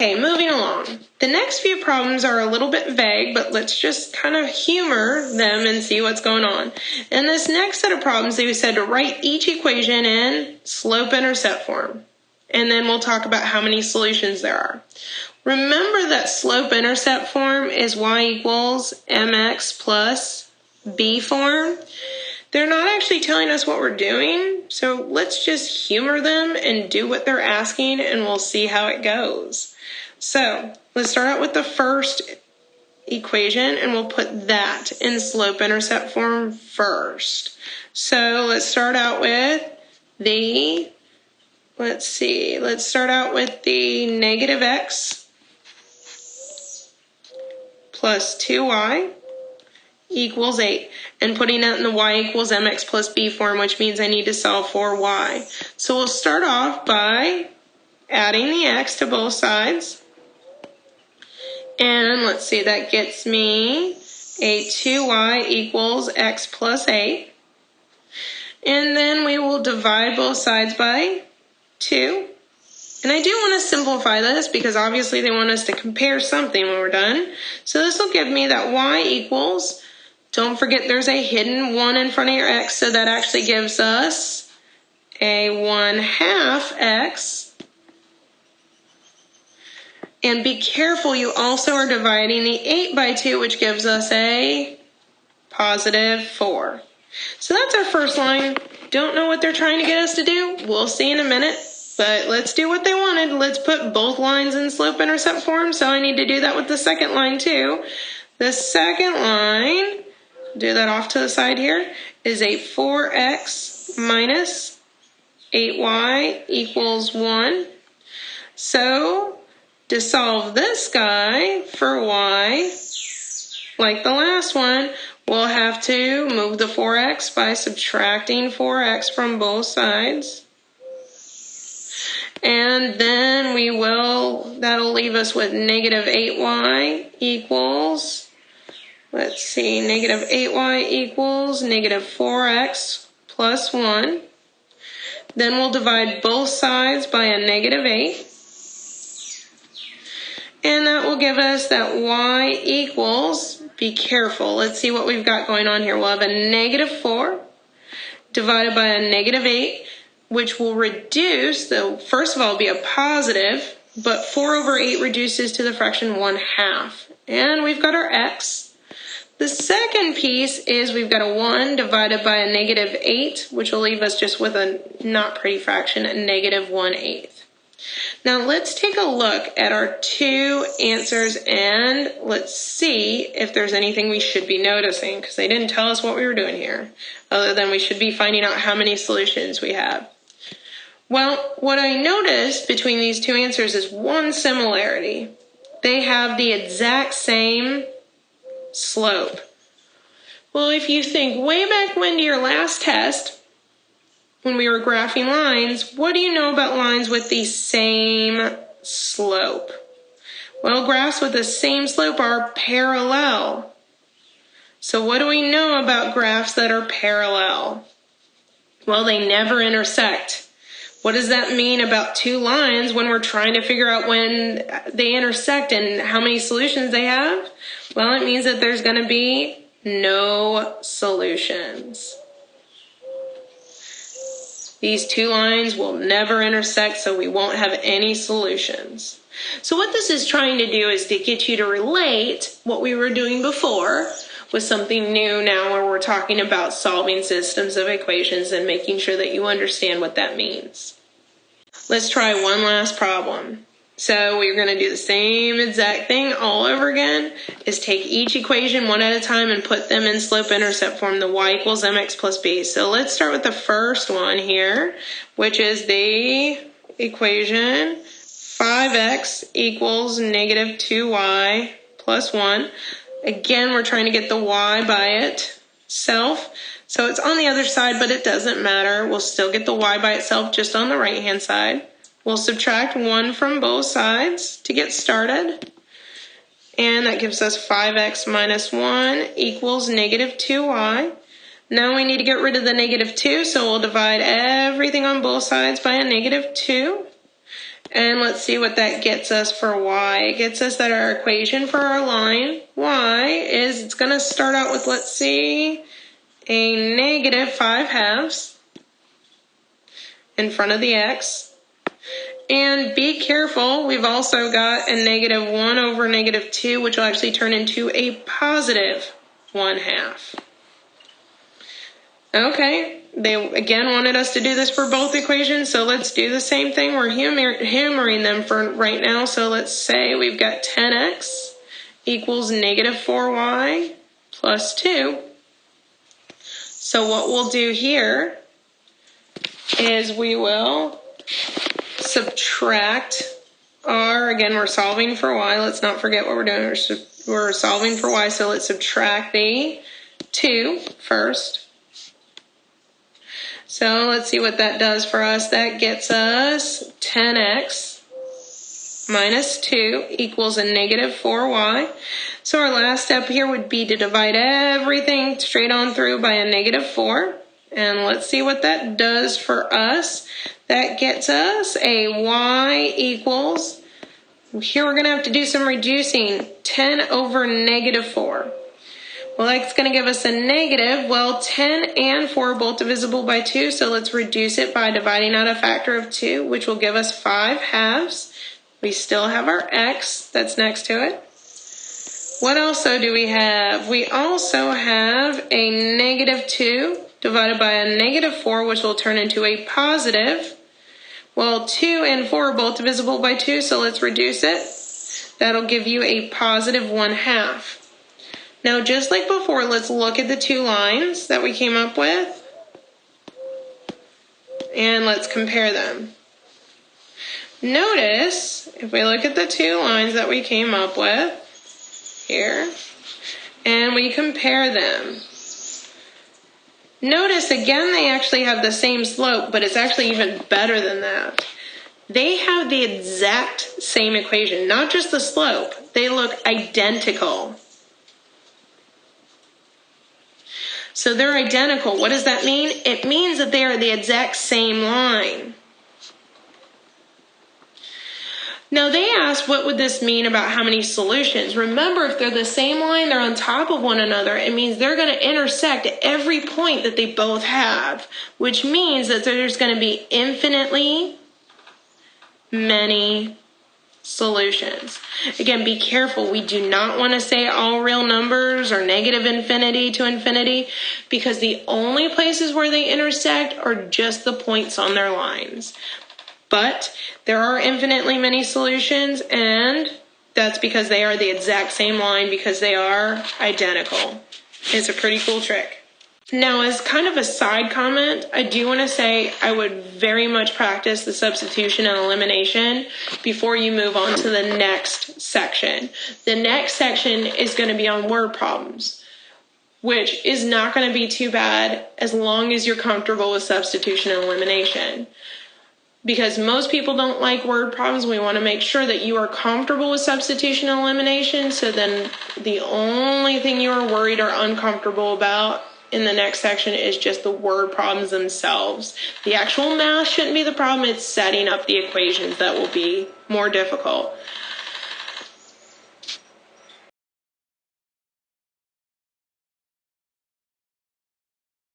Okay, moving along. The next few problems are a little bit vague, but let's just kind of humor them and see what's going on. In this next set of problems, they said to write each equation in slope-intercept form. And then we'll talk about how many solutions there are. Remember that slope-intercept form is y equals mx plus b form. They're not actually telling us what we're doing, so let's just humor them and do what they're asking, and we'll see how it goes. So let's start out with the first equation, and we'll put that in slope-intercept form first. So let's start out with the, let's start out with the negative x plus 2y equals 8, and putting that in the y equals mx plus b form, which means I need to solve for y. So we'll start off by adding the x to both sides. And let's see, that gets me a 2y equals x plus 8. And then we will divide both sides by 2. And I do want to simplify this because obviously they want us to compare something when we're done. So this will give me that y equals, don't forget there's a hidden 1 in front of your x, so that actually gives us a 1/2 x. And be careful, you also are dividing the 8 by 2, which gives us a positive 4. So that's our first line. Don't know what they're trying to get us to do. We'll see in a minute. But let's do what they wanted. Let's put both lines in slope-intercept form. So I need to do that with the second line too. The second line, do that off to the side here, is a 4x minus 8y equals 1. So to solve this guy for y, like the last one, we'll have to move the 4x by subtracting 4x from both sides. And then that'll leave us with negative 8y equals, negative 8y equals negative 4x plus 1. Then we'll divide both sides by a negative 8. And that will give us that y equals, be careful, let's see what we've got going on here. We'll have a negative 4 divided by a negative 8, which will reduce, first of all, be a positive, but 4 over 8 reduces to the fraction 1/2. And we've got our x. The second piece is we've got a 1 divided by a negative 8, which will leave us just with a not pretty fraction, a negative 1/8. Now let's take a look at our two answers and let's see if there's anything we should be noticing, because they didn't tell us what we were doing here, other than we should be finding out how many solutions we have. Well, what I noticed between these two answers is one similarity. They have the exact same slope. Well, if you think way back when to your last test, when we were graphing lines, what do you know about lines with the same slope? Well, graphs with the same slope are parallel. So what do we know about graphs that are parallel? Well, they never intersect. What does that mean about two lines when we're trying to figure out when they intersect and how many solutions they have? Well, it means that there's going to be no solutions. These two lines will never intersect, so we won't have any solutions. So what this is trying to do is to get you to relate what we were doing before with something new now, where we're talking about solving systems of equations and making sure that you understand what that means. Let's try one last problem. So we're going to do the same exact thing all over again, is take each equation one at a time and put them in slope-intercept form, the y equals mx plus b. So let's start with the first one here, which is the equation 5x equals negative 2y plus 1. Again, we're trying to get the y by itself. So it's on the other side, but it doesn't matter. We'll still get the y by itself just on the right-hand side. We'll subtract 1 from both sides to get started. And that gives us 5x minus 1 equals negative 2y. Now we need to get rid of the negative 2, so we'll divide everything on both sides by a negative 2. And let's see what that gets us for y. It gets us that our equation for our line, y, is it's going to start out with, let's see, a negative 5/2 in front of the x. And be careful, we've also got a negative 1 over negative 2, which will actually turn into a positive 1/2. Okay, they again wanted us to do this for both equations, so let's do the same thing. We're hammering them for right now. So let's say we've got 10x equals negative 4y plus 2. So what we'll do here is we will subtract our, again, we're solving for y. Let's not forget what we're doing. We're solving for y, so let's subtract the 2 first. So let's see what that does for us. That gets us 10x minus 2 equals a negative 4y. So our last step here would be to divide everything straight on through by a negative 4. And let's see what that does for us. That gets us a y equals, here we're going to have to do some reducing, 10 over negative 4. Well, that's going to give us a negative. Well, 10 and 4 are both divisible by 2, so let's reduce it by dividing out a factor of 2, which will give us 5/2. We still have our x that's next to it. What else do we have? We also have a negative 2 divided by a negative 4, which will turn into a positive. Well, 2 and 4 are both divisible by 2, so let's reduce it. That'll give you a positive 1/2. Now, just like before, let's look at the two lines that we came up with, and let's compare them. Notice, if we look at the two lines that we came up with here, and we compare them, notice again they actually have the same slope, but it's actually even better than that. They have the exact same equation, not just the slope. They look identical. So they're identical. What does that mean? It means that they are the exact same line. Now they asked, what would this mean about how many solutions? Remember, if they're the same line, they're on top of one another, it means they're going to intersect at every point that they both have, which means that there's going to be infinitely many solutions. Again, be careful. We do not want to say all real numbers or negative infinity to infinity, because the only places where they intersect are just the points on their lines. But there are infinitely many solutions, and that's because they are the exact same line, because they are identical. It's a pretty cool trick. Now, as kind of a side comment, I do want to say I would very much practice the substitution and elimination before you move on to the next section. The next section is going to be on word problems, which is not going to be too bad as long as you're comfortable with substitution and elimination. Because most people don't like word problems, we want to make sure that you are comfortable with substitution and elimination, so then the only thing you are worried or uncomfortable about in the next section is just the word problems themselves. The actual math shouldn't be the problem, it's setting up the equations that will be more difficult.